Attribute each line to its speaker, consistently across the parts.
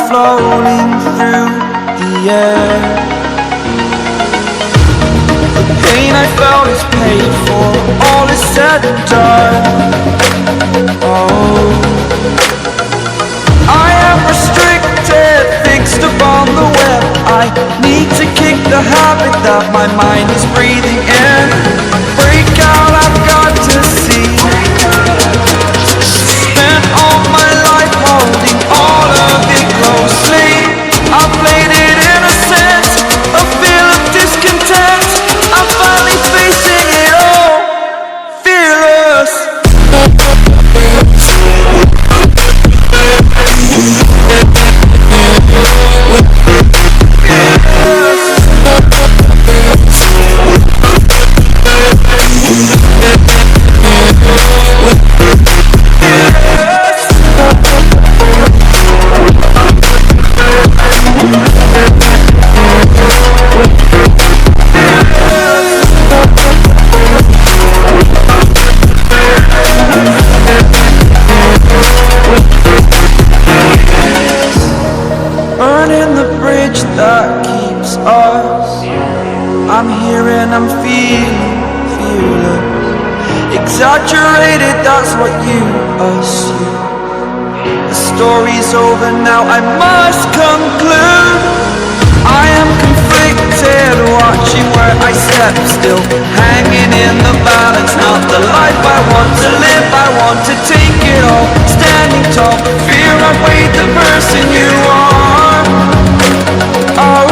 Speaker 1: floating through the air. The pain I felt is paid for, all is said and done. Oh, I am restricted, fixed upon the web. I need to kick the habit that my mind is breathing in. Break out, I've got to see. Spent all my life holding all of it closely. I played it innocent, a feel of discontent. I'm finally facing it all, fearless. Burning the bridge that keeps us. I'm here and I'm feeling fearless. Exaggerated, that's what you assume. The story's over now, I must conclude. I am conflicted, watching where I step still, hanging in the balance. Not the life I want to live, I want to take it all. Standing tall, fear outweighed the person you are. Oh,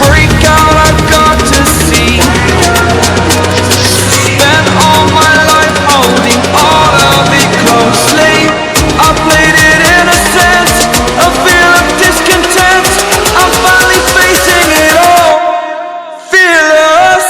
Speaker 1: break out, I've got to see. Spent all my life holding all of it closely. I played it innocent, a feel of discontent. I'm finally facing it all, fearless.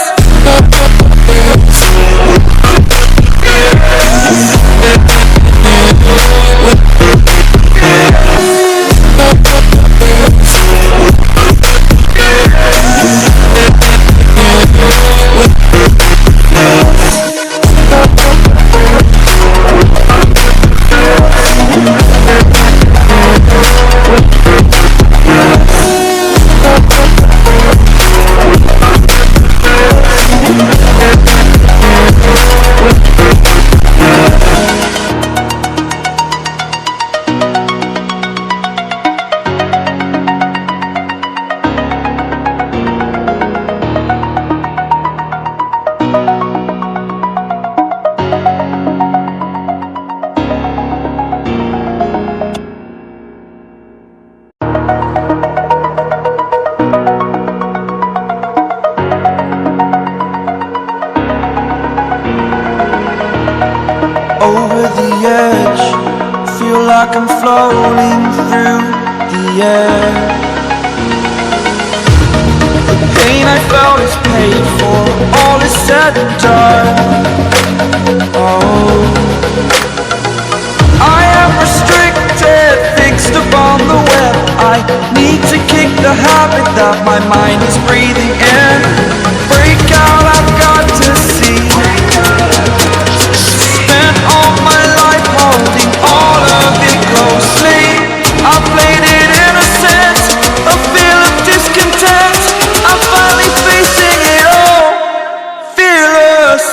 Speaker 1: Over the edge, feel like I'm floating through the air. The pain I felt is paid for, all is said and done. Oh, I am restricted, fixed upon the web. I need to kick the habit that my mind is breathing in. Break out, I've got to see. Spent all my life holding all of it closely. I played it innocent, a feel of discontent. I'm finally facing it all, fearless.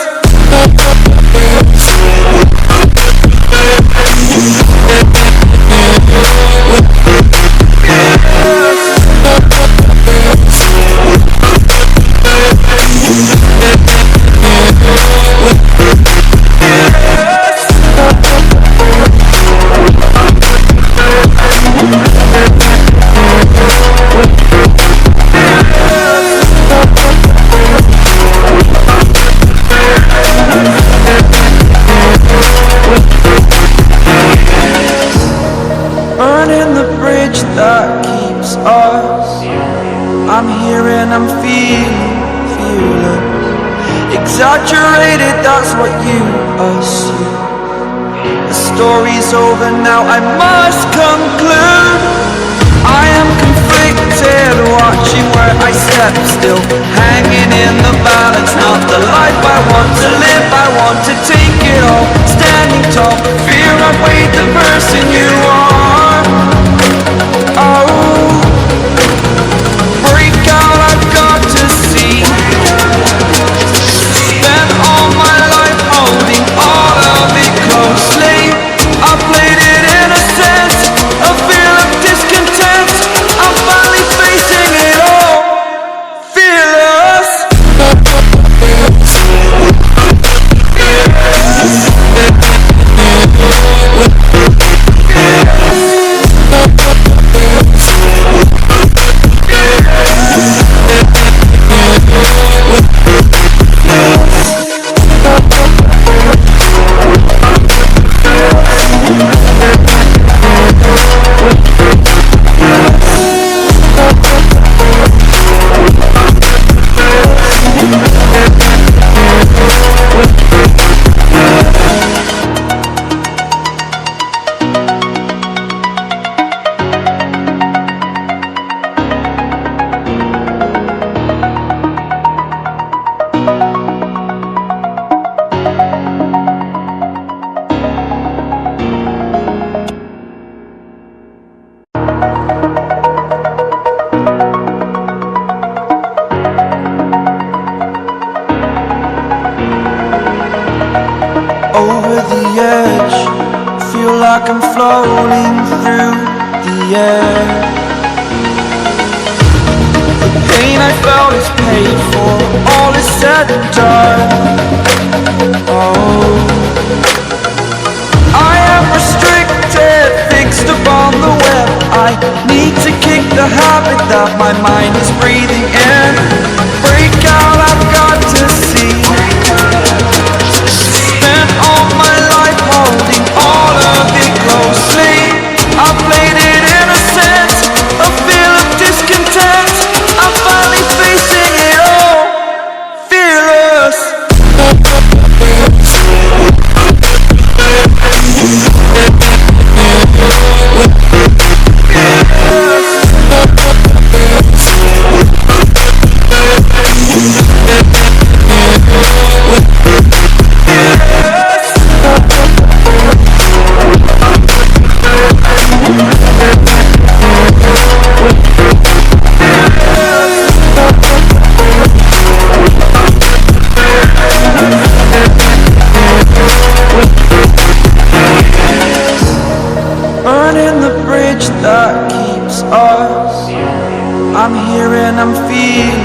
Speaker 1: Burning the bridge that keeps us. I'm here and I'm feeling fearless. Exaggerated, that's what you assume. The story's over now, I must conclude. I am conflicted, watching where I step still, hanging in the balance. Not the life I want to live, I want to take it all. Standing tall, fear outweighed the person you are. like I'm floating through the air. The pain I felt is paid for, all is said and done. Oh, I am restricted, fixed upon the web. I need to kick the habit that my mind is breathing in. Break out, I've got to see. Spent all my life holding all of it closely. I played it innocent, a feel of discontent. I'm finally facing it all, fearless. Burning the bridge that keeps us. I'm here and I'm feeling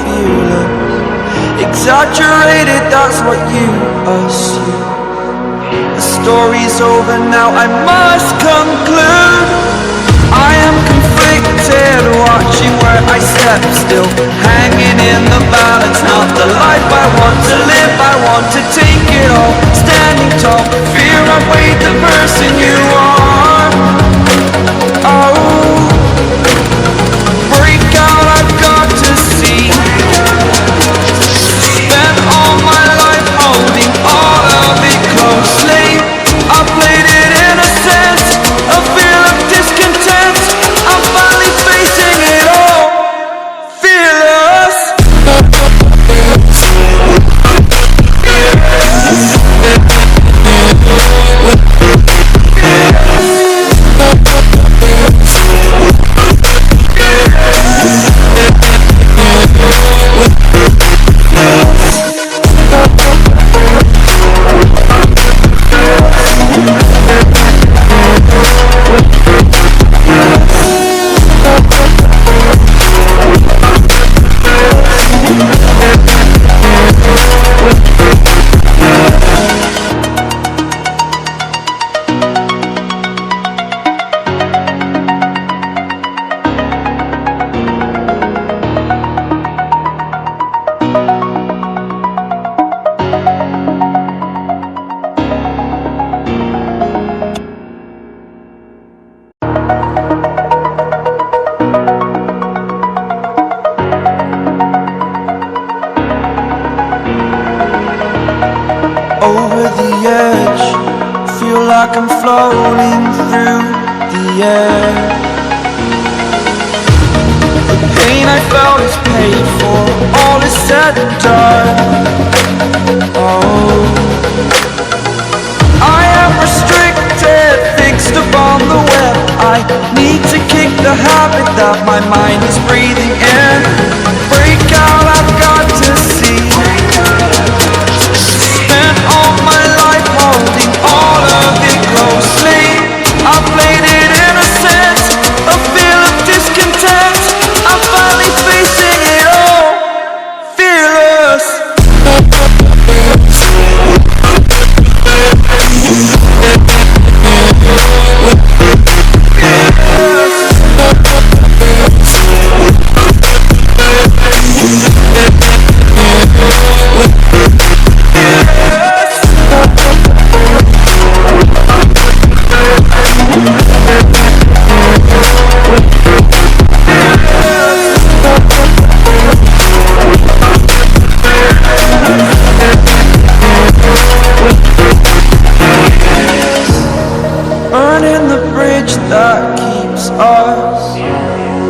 Speaker 1: fearless. Exaggerated, that's what you assume. The story's over now, I must conclude. I am conflicted, watching where I step still, hanging in the balance. Not the life I want to live, I want to take it all. Standing tall, fear I've weighed the person you are. Oh, break out, I've got to see. Spent all my life holding all of it closely. I played it innocent, a feel of discontent. I'm finally facing it all, fearless. Over the edge, feel like I'm floating through the air. The pain I felt is paid for, all is said and done. Oh, I am restricted, fixed upon the web. I need to kick the habit that my mind is breathing in. Break out, I've got to see. Spent all my life holding all of it closely. I played it innocent, a feel of discontent. I'm finally facing it all, fearless. Burning the bridge that keeps us.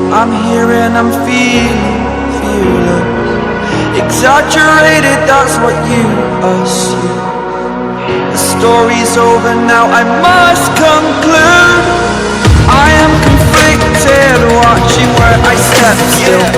Speaker 1: I'm here and I'm feeling fearless. Exaggerated, that's what you assume. The story's over now, I must conclude. I am conflicted, watching where I step still.